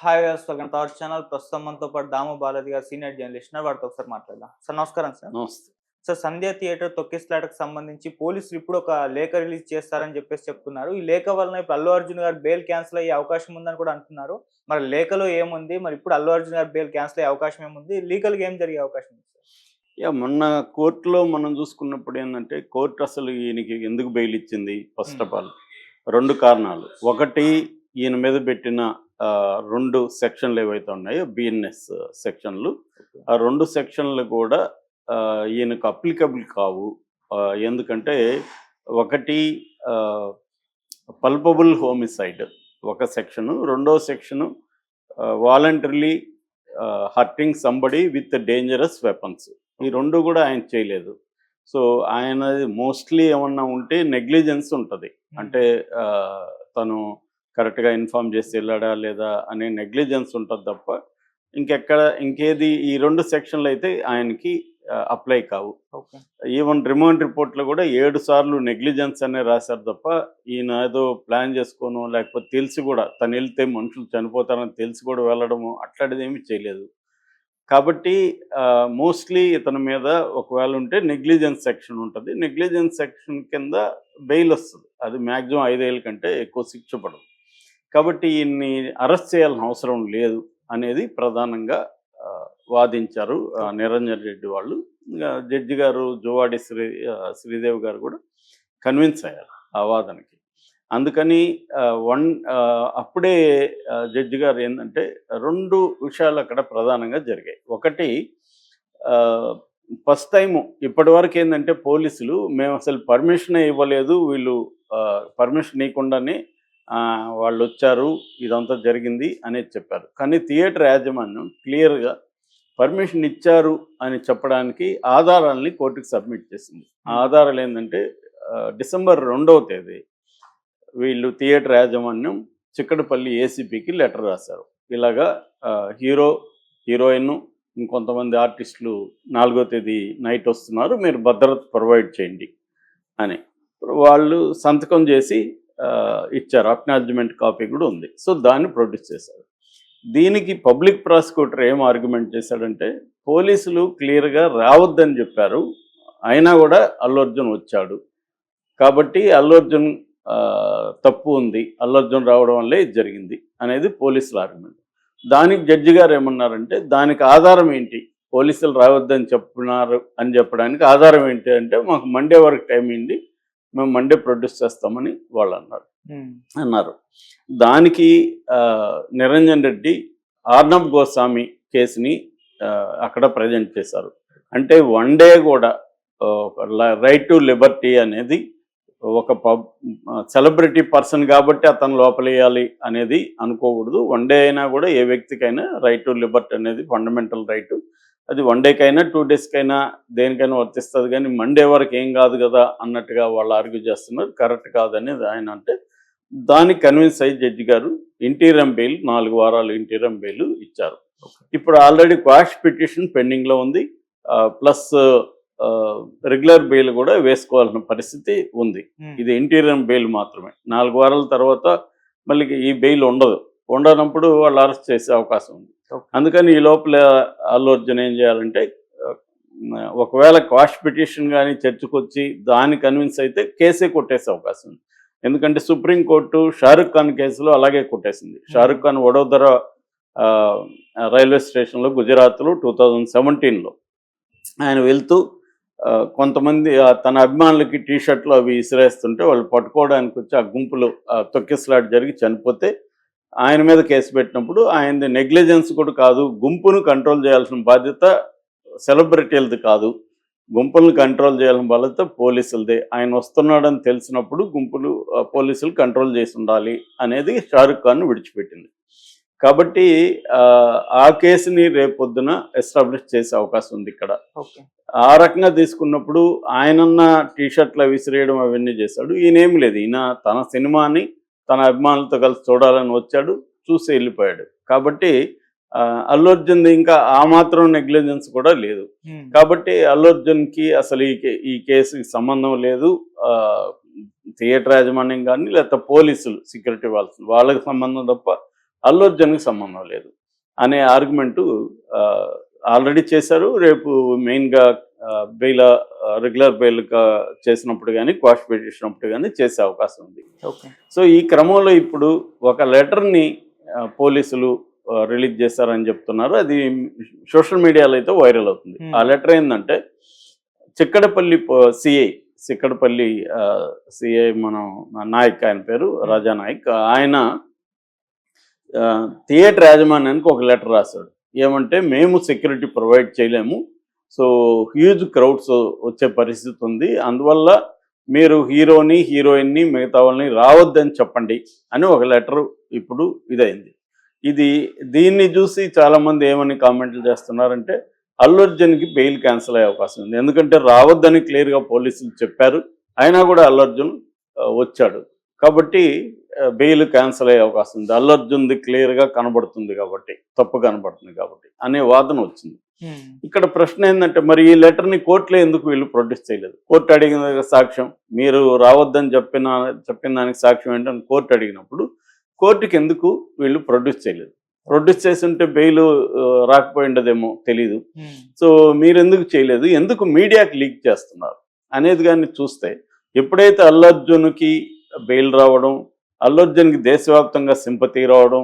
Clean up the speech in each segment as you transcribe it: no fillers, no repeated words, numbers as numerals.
Hi viewers, welcome to our channel. ప్రస్తుతం మనతో పాటు దాము బాలాజీ గారు, సీనియర్ జర్నలిస్ట్ ఉన్నారు. వారితో ఒకసారి మాట్లాడదాం. సార్ నమస్కారం సార్. నమస్తే. సార్, సంధ్య థియేటర్ తొక్కిసలాటకు సంబంధించి పోలీసులు ఇప్పుడు ఒక లేఖ రిలీజ్ చేస్తారని చెప్తున్నారు. ఈ లేఖ వలన ఇప్పుడు అల్లు అర్జున్ గారు బెయిల్ క్యాన్సిల్ అయ్యే అవకాశం ఉందని కూడా అంటున్నారు. మరి లేఖలో ఏముంది? మరి ఇప్పుడు అల్లు అర్జున్ గారు బెయిల్ క్యాన్సిల్ అయ్యే అవకాశం ఏముంది? లీగల్‌గా ఏం జరిగే అవకాశం ఉంది సార్? మొన్న కోర్టులో మనం చూసుకున్నప్పుడు ఏందంటే, కోర్టు అసలు ఈయనకి ఎందుకు బెయిల్ ఇచ్చింది? ఫస్ట్ ఆఫ్ ఆల్ 2 కారణాలు. ఒకటి, ఈయన మీద పెట్టిన 2 సెక్షన్లు ఏవైతే ఉన్నాయో బిఎన్ఎస్ సెక్షన్లు. ఆ 2 సెక్షన్లు కూడా ఈయనకు అప్లికబుల్ కావు. ఎందుకంటే ఒకటి పల్పబుల్ హోమిసైడ్ ఒక సెక్షను, రెండో section voluntarily hurting somebody with dangerous weapons. ఈ 2 కూడా ఆయన చేయలేదు. సో ఆయన మోస్ట్లీ ఏమన్నా ఉంటే నెగ్లిజెన్స్ ఉంటుంది. అంటే తను కరెక్ట్గా ఇన్ఫార్మ్ చేసి వెళ్ళాడా లేదా అనే నెగ్లిజెన్స్ ఉంటుంది తప్ప ఇంకేది ఈ 2 సెక్షన్లు అయితే ఆయనకి అప్లై కావు. ఈవెన్ రిమాండ్ రిపోర్ట్లో కూడా 7 సార్లు నెగ్లిజెన్స్ అనే రాశారు తప్ప ఈయన ఏదో ప్లాన్ చేసుకోను, లేకపోతే తెలిసి కూడా తను వెళ్తే మనుషులు చనిపోతారని తెలిసి కూడా వెళ్ళడము అట్లాంటిది ఏమీ చేయలేదు. కాబట్టి మోస్ట్లీ ఇతని మీద ఒకవేళ ఉంటే నెగ్లిజెన్స్ సెక్షన్ ఉంటుంది. నెగ్లిజెన్స్ సెక్షన్ కింద బెయిల్ వస్తుంది. అది మ్యాక్సిమం 5 ఏళ్ళ కంటే ఎక్కువ శిక్ష పడదు. కాబట్టి ఈయన్ని అరెస్ట్ చేయాల్సిన అవసరం లేదు అనేది ప్రధానంగా వాదించారు నిరంజన్ రెడ్డి వాళ్ళు. జడ్జి గారు జువాడి శ్రీదేవి గారు కూడా కన్విన్స్ అయ్యారు ఆ వాదనకి. అందుకని అప్పుడే జడ్జి గారు ఏంటంటే 2 విషయాలు అక్కడ ప్రధానంగా జరిగాయి. ఒకటి, ఫస్ట్ టైము ఇప్పటి వరకు ఏంటంటే పోలీసులు మేము అసలు పర్మిషనే ఇవ్వలేదు, వీళ్ళు పర్మిషన్ ఇవ్వకుండానే వాళ్ళు వచ్చారు, ఇదంతా జరిగింది అనేది చెప్పారు. కానీ థియేటర్ యాజమాన్యం క్లియర్గా పర్మిషన్ ఇచ్చారు అని చెప్పడానికి ఆధారాలని కోర్టుకు సబ్మిట్ చేసింది. ఆ ఆధారాలు ఏంటంటే డిసెంబర్ 2వ తేదీ వీళ్ళు థియేటర్ యాజమాన్యం చిక్కడపల్లి ఏసీపీకి లెటర్ రాశారు. ఇలాగా హీరోయిన్ ఇంకొంతమంది ఆర్టిస్టులు 4వ తేదీ నైట్ వస్తున్నారు, మీరు భద్రత ప్రొవైడ్ చేయండి అని వాళ్ళు సంతకం చేసి ఇచ్చారు. అక్నాలజ్మెంట్ కాపీ కూడా ఉంది. సో దాన్ని ప్రొడ్యూస్ చేశారు. దీనికి పబ్లిక్ ప్రాసిక్యూటర్ ఏం ఆర్గ్యుమెంట్ చేశాడంటే, పోలీసులు క్లియర్గా రావద్దని చెప్పారు, అయినా కూడా అల్లు అర్జున్ వచ్చాడు కాబట్టి అల్లు అర్జున్ తప్పు ఉంది, అల్లు అర్జున్ రావడం వల్లే ఇది జరిగింది అనేది పోలీసుల ఆర్గ్యుమెంట్. దానికి జడ్జి గారు ఏమన్నారంటే, దానికి ఆధారం ఏంటి, పోలీసులు రావద్దని చెప్తున్నారు అని చెప్పడానికి ఆధారం ఏంటి అంటే, మాకు మండే వరకు టైం ఏంటి, మేము మండే ప్రొడ్యూస్ చేస్తామని వాళ్ళు అన్నారు. దానికి నిరంజన్ రెడ్డి ఆర్నబ్ గోస్వామి కేసుని అక్కడ ప్రజెంట్ చేశారు. అంటే 1 డే కూడా రైట్ టు లిబర్టీ అనేది ఒక సెలబ్రిటీ పర్సన్ కాబట్టి అతను లోపలేయాలి అనేది అనుకోకూడదు. 1 డే అయినా కూడా ఏ వ్యక్తికైనా రైట్ టు లిబర్టీ అనేది ఫండమెంటల్ రైట్. అది 1 డేకైనా 2 డేస్కైనా దేనికైనా వర్తిస్తుంది. కానీ మండే వరకు ఏం కాదు కదా అన్నట్టుగా వాళ్ళు ఆర్గ్యూ చేస్తున్నారు. కరెక్ట్ కాదనేది ఆయన అంటే, దానికి కన్విన్స్ అయ్యి జడ్జి గారు ఇంటీరియం బెయిల్ 4 వారాలు ఇంటీరియం బెయిల్ ఇచ్చారు. ఇప్పుడు ఆల్రెడీ క్వాష్ పిటిషన్ పెండింగ్లో ఉంది. ప్లస్ రెగ్యులర్ బెయిల్ కూడా వేసుకోవాల్సిన పరిస్థితి ఉంది. ఇది ఇంటీరియం బెయిల్ మాత్రమే. 4 వారాల తర్వాత మళ్ళీ ఈ బెయిల్ ఉండనప్పుడు వాళ్ళు అరెస్ట్ చేసే అవకాశం ఉంది. అందుకని ఈ లోపల అల్లు అర్జున్ ఏం చేయాలంటే, ఒకవేళ క్వాష్ పిటిషన్ కానీ చర్చకు వచ్చి దాన్ని కన్విన్స్ అయితే కేసే కొట్టేసే అవకాశం ఉంది. ఎందుకంటే సుప్రీంకోర్టు షారుఖ్ ఖాన్ కేసులో అలాగే కొట్టేసింది. షారుఖ్ ఖాన్ వడోదర రైల్వే స్టేషన్లో గుజరాత్లో 2017లో ఆయన వెళ్తూ కొంతమంది తన అభిమానులకి టీషర్ట్లు అవి ఇసిరేస్తుంటే వాళ్ళు పట్టుకోవడానికి వచ్చి ఆ గుంపులు తొక్కిసలాట జరిగి చనిపోతే ఆయన మీద కేసు పెట్టినప్పుడు ఆయనది నెగ్లిజెన్స్ కూడా కాదు, గుంపును కంట్రోల్ చేయాల్సిన బాధ్యత సెలబ్రిటీలది కాదు, గుంపులను కంట్రోల్ చేయాల్సిన బాధ్యత పోలీసులదే. ఆయన వస్తున్నాడని తెలిసినప్పుడు పోలీసులు కంట్రోల్ చేసి ఉండాలి అనేది షారుఖ్ ఖాన్ విడిచిపెట్టింది. కాబట్టి ఆ కేసుని రేపొద్దున ఎస్టాబ్లిష్ చేసే అవకాశం ఉంది ఇక్కడ. ఆ రకంగా తీసుకున్నప్పుడు ఆయనన్న టీషర్ట్లు విసిరేయడం అవన్నీ చేశాడు. ఈయనేమి లేదు, ఈయన తన సినిమాని తన అభిమానులతో కలిసి చూడాలని వచ్చాడు, చూసి వెళ్ళిపోయాడు. కాబట్టి అల్లు అర్జున్ ఇంకా ఆ మాత్రం నెగ్లిజెన్స్ కూడా లేదు. కాబట్టి అల్లు అర్జున్కి అసలు ఈ కేసుకి సంబంధం లేదు. థియేటర్ యాజమాన్యం కానీ లేకపోతే పోలీసులు సెక్యూరిటీ వాళ్ళకి సంబంధం తప్ప అల్లు అర్జున్కి సంబంధం లేదు అనే ఆర్గ్యుమెంటు ఆల్రెడీ చేశారు. రేపు మెయిన్గా బెయిల్ రెగ్యులర్ బెయిల్ చేసినప్పుడు కానీ క్వాష్ పెట్టించినప్పుడు కానీ చేసే అవకాశం ఉంది. సో ఈ క్రమంలో ఇప్పుడు ఒక లెటర్ని పోలీసులు రిలీజ్ చేశారని చెప్తున్నారు. అది సోషల్ మీడియాలో అయితే వైరల్ అవుతుంది. ఆ లెటర్ ఏంటంటే చిక్కడపల్లి సిక్కడపల్లి సిఐ మనం నాయక్, ఆయన పేరు రాజా నాయక్, ఆయన థియేటర్ యాజమాన్యానికి ఒక లెటర్ రాశాడు. ఏమంటే మేము సెక్యూరిటీ ప్రొవైడ్ చేయలేము, సో హ్యూజ్ క్రౌడ్స్ వచ్చే పరిస్థితి ఉంది, అందువల్ల మీరు హీరోని హీరోయిన్ని మిగతా వాళ్ళని రావద్దని చెప్పండి అని ఒక లెటర్ ఇప్పుడు ఇదైంది. దీన్ని చూసి చాలామంది ఏమని కామెంట్లు చేస్తున్నారంటే అల్లు అర్జున్కి బెయిల్ క్యాన్సిల్ అయ్యే అవకాశం ఉంది. ఎందుకంటే రావద్దని క్లియర్గా పోలీసులు చెప్పారు, అయినా కూడా అల్లు అర్జున్ వచ్చాడు కాబట్టి బెయిల్ క్యాన్సిల్ అయ్యే అవకాశం ఉంది. అల్లు అర్జున్ది క్లియర్గా కనబడుతుంది కాబట్టి, తప్పు కనబడుతుంది కాబట్టి అనే వాదన వచ్చింది. ఇక్కడ ప్రశ్న ఏంటంటే మరి ఈ లెటర్ని కోర్టులో ఎందుకు వీళ్ళు ప్రొడ్యూస్ చేయలేదు? కోర్టు అడిగిన సాక్ష్యం, మీరు రావద్దని చెప్పిన దానికి సాక్ష్యం ఏంటని కోర్టు అడిగినప్పుడు కోర్టుకి ఎందుకు వీళ్ళు ప్రొడ్యూస్ చేయలేదు? ప్రొడ్యూస్ చేసి ఉంటే బెయిల్ రాకపోయి ఉండదేమో తెలీదు. సో మీరు ఎందుకు చేయలేదు, ఎందుకు మీడియాకి లీక్ చేస్తున్నారు అనేది కానీ చూస్తే, ఎప్పుడైతే అల్లు అర్జున్కి బెయిల్ రావడం, అల్లు అర్జున్కి దేశవ్యాప్తంగా సింపతి రావడం,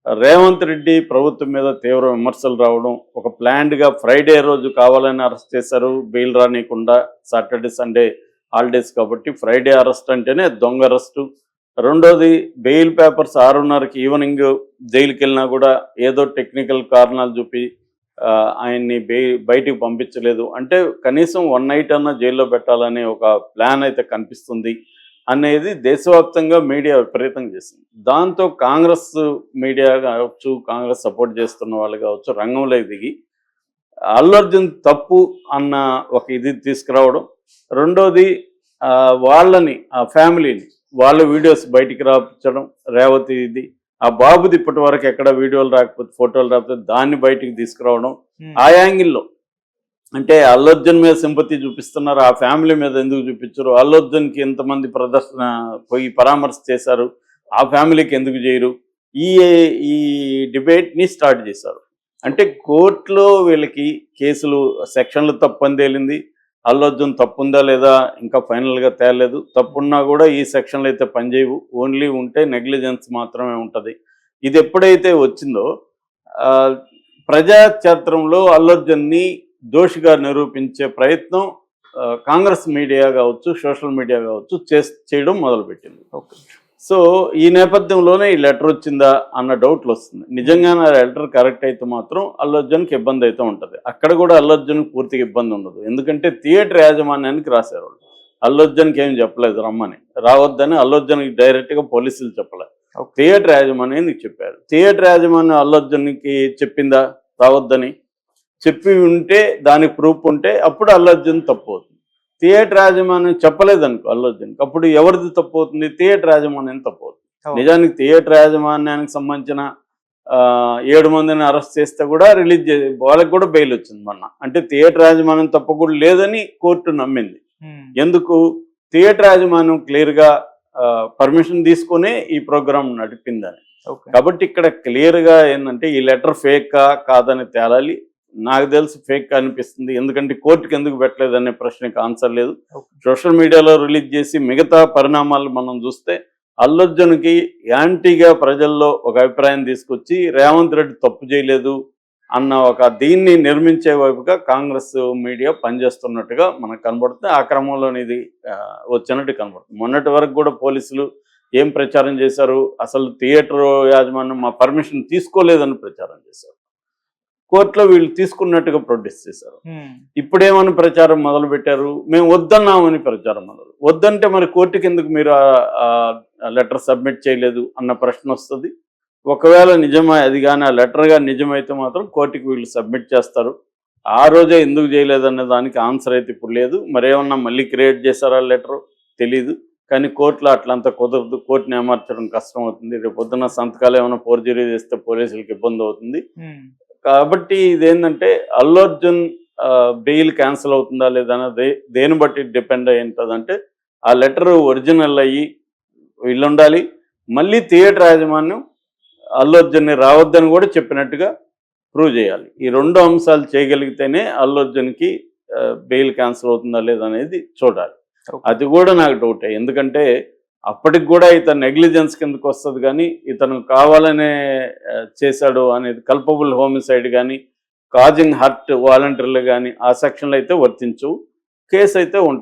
రేవంత్ రెడ్డి ప్రభుత్వం మీద తీవ్ర విమర్శలు రావడం, ఒక ప్లాన్డ్గా ఫ్రైడే రోజు కావాలని అరెస్ట్ చేశారు బెయిల్ రానియకుండా, సాటర్డే సండే హాలిడేస్ కాబట్టి ఫ్రైడే అరెస్ట్ అంటేనే దొంగ అరెస్టు. రెండోది బెయిల్ పేపర్స్ 6:30కి ఈవినింగ్ జైలుకి వెళ్ళినా కూడా ఏదో టెక్నికల్ కారణాలు చూపి ఆయన్ని బయటికి పంపించలేదు. అంటే కనీసం 1 నైట్ అన్నా జైల్లో పెట్టాలనే ఒక ప్లాన్ అయితే కనిపిస్తుంది అనేది దేశవ్యాప్తంగా మీడియా విపరీతంగా చేసింది. దాంతో కాంగ్రెస్ మీడియా కావచ్చు, కాంగ్రెస్ సపోర్ట్ చేస్తున్న వాళ్ళు కావచ్చు రంగంలోకి దిగి అల్లు అర్జున్ తప్పు అన్న ఒక ఇది తీసుకురావడం, రెండోది వాళ్ళని ఆ ఫ్యామిలీని వాళ్ళ వీడియోస్ బయటికి రాపించడం, రేవతి ఇది ఆ బాబుది ఇప్పటి వరకు ఎక్కడ వీడియోలు రాకపోతే ఫోటోలు రాకపోతే దాన్ని బయటికి తీసుకురావడం, ఆ యాంగిల్లో అంటే అల్లు అర్జున్ మీద సింపతి చూపిస్తున్నారు, ఆ ఫ్యామిలీ మీద ఎందుకు చూపించరు, అల్లు అర్జున్కి ఎంతమంది ప్రదర్శన పోయి పరామర్శ చేశారు, ఆ ఫ్యామిలీకి ఎందుకు చేయరు, ఈ డిబేట్ని స్టార్ట్ చేశారు. అంటే కోర్టులో వీళ్ళకి కేసులు సెక్షన్లు తప్పని తేలింది, అల్లు అర్జున్ తప్పుందా లేదా ఇంకా ఫైనల్గా తేలలేదు. తప్పున్నా కూడా ఈ సెక్షన్లు అయితే పనిచేయవు, ఓన్లీ ఉంటే నెగ్లిజెన్స్ మాత్రమే ఉంటుంది. ఇది ఎప్పుడైతే వచ్చిందో ప్రజాక్షేత్రంలో అల్లు అర్జున్ని దోషిగా నిరూపించే ప్రయత్నం కాంగ్రెస్ మీడియా కావచ్చు, సోషల్ మీడియా కావచ్చు చేయడం మొదలుపెట్టింది. సో ఈ నేపథ్యంలోనే ఈ లెటర్ వచ్చిందా అన్న డౌట్లు వస్తుంది. నిజంగానే ఆ లెటర్ కరెక్ట్ అయితే మాత్రం అల్లు అర్జున్కి ఇబ్బంది అయితే ఉంటుంది. అక్కడ కూడా అల్లు అర్జున్కి పూర్తిగా ఇబ్బంది ఉండదు, ఎందుకంటే థియేటర్ యాజమాన్యానికి రాశారు వాళ్ళు. అల్లు అర్జున్కి ఏం చెప్పలేదు రమ్మని, రావద్దని అల్లు అర్జున్కి డైరెక్ట్గా పోలీసులు చెప్పలేదు, థియేటర్ యాజమాన్యానికి చెప్పారు. థియేటర్ యాజమాన్యం అల్లు అర్జున్కి చెప్పిందా రావద్దని? చెప్పి ఉంటే దానికి ప్రూఫ్ ఉంటే అప్పుడు అల్లు అర్జున్ తప్పు అవుతుంది. థియేటర్ యాజమాన్యం చెప్పలేదనుకో అల్లు అర్జున్కి, అప్పుడు ఎవరిది తప్పు అవుతుంది? థియేటర్ యాజమాన్యం తప్పు అవుతుంది. నిజానికి థియేటర్ యాజమాన్యానికి సంబంధించిన 7 మందిని అరెస్ట్ చేస్తే కూడా రిలీజ్ చేసి వాళ్ళకి కూడా బెయిల్ వచ్చింది మొన్న. అంటే థియేటర్ యాజమాన్యం తప్పు కూడా లేదని కోర్టు నమ్మింది. ఎందుకు? థియేటర్ యాజమాన్యం క్లియర్గా పర్మిషన్ తీసుకునే ఈ ప్రోగ్రాం నడిపిందని. కాబట్టి ఇక్కడ క్లియర్గా ఏంటంటే ఈ లెటర్ ఫేకా కాదని తేలాలి. నాకు తెలిసి ఫేక్ అనిపిస్తుంది, ఎందుకంటే కోర్టుకి ఎందుకు పెట్టలేదనే ప్రశ్నకి ఆన్సర్ లేదు. సోషల్ మీడియాలో రిలీజ్ చేసి మిగతా పరిణామాలు మనం చూస్తే అల్లు అర్జున్కి యాంటీగా ప్రజల్లో ఒక అభిప్రాయం తీసుకొచ్చి రేవంత్ రెడ్డి తప్పు చేయలేదు అన్న ఒక దీన్ని నిర్మించే వైపుగా కాంగ్రెస్ మీడియా పనిచేస్తున్నట్టుగా మనకు కనబడుతుంది. ఆ క్రమంలోనే ఇది వచ్చినట్టు కనబడుతుంది. మొన్నటి వరకు కూడా పోలీసులు ఏం ప్రచారం చేశారు? అసలు థియేటర్ యాజమాన్యం మా పర్మిషన్ తీసుకోలేదని ప్రచారం చేశారు. కోర్టులో వీళ్ళు తీసుకున్నట్టుగా ప్రొడ్యూస్ చేశారు. ఇప్పుడేమని ప్రచారం మొదలు పెట్టారు? మేము వద్దన్నామని ప్రచారం వద్దంటే మరి కోర్టుకి ఎందుకు మీరు లెటర్ సబ్మిట్ చేయలేదు అన్న ప్రశ్న వస్తుంది. ఒకవేళ నిజమే అది కానీ ఆ లెటర్గా నిజమైతే మాత్రం కోర్టుకి వీళ్ళు సబ్మిట్ చేస్తారు. ఆ రోజే ఎందుకు చేయలేదనే దానికి ఆన్సర్ అయితే ఇప్పుడు లేదు. మరేమన్నా మళ్ళీ క్రియేట్ చేశారా లెటరు తెలీదు. కానీ కోర్టులో అట్లంతా కుదరదు, కోర్టుని ఏమార్చడం కష్టం అవుతుంది. రేపు పొద్దున్న సంతకాలు ఏమైనా ఫోర్జరీ చేస్తే పోలీసులకు ఇబ్బంది అవుతుంది. కాబట్టి ఇదేంటంటే అల్లు అర్జున్ బెయిల్ క్యాన్సిల్ అవుతుందా లేదా అన్నది దేని బట్టి డిపెండ్ అయి ఉంటుందంటే ఆ లెటర్ ఒరిజినల్ అయ్యి వీళ్ళు ఉండాలి. మళ్ళీ థియేటర్ యాజమాన్యం అల్లు అర్జున్ని రావద్దని కూడా చెప్పినట్టుగా ప్రూవ్ చేయాలి. ఈ 2 అంశాలు చేయగలిగితేనే అల్లు అర్జున్కి బెయిల్ క్యాన్సిల్ అవుతుందా లేదా అనేది చూడాలి. అది కూడా నాకు డౌటే. ఎందుకంటే అప్పటికి కూడా ఇతను నెగ్లిజెన్స్ కిందకు వస్తుంది, కానీ ఇతను కావాలనే చేశాడు అనేది కల్పబుల్ హోమిసైడ్ కానీ కాజింగ్ హర్ట్ వాలంటీర్లు కానీ ఆ సెక్షన్లు అయితే వర్తించవు. కేసు అయితే ఉంటుంది.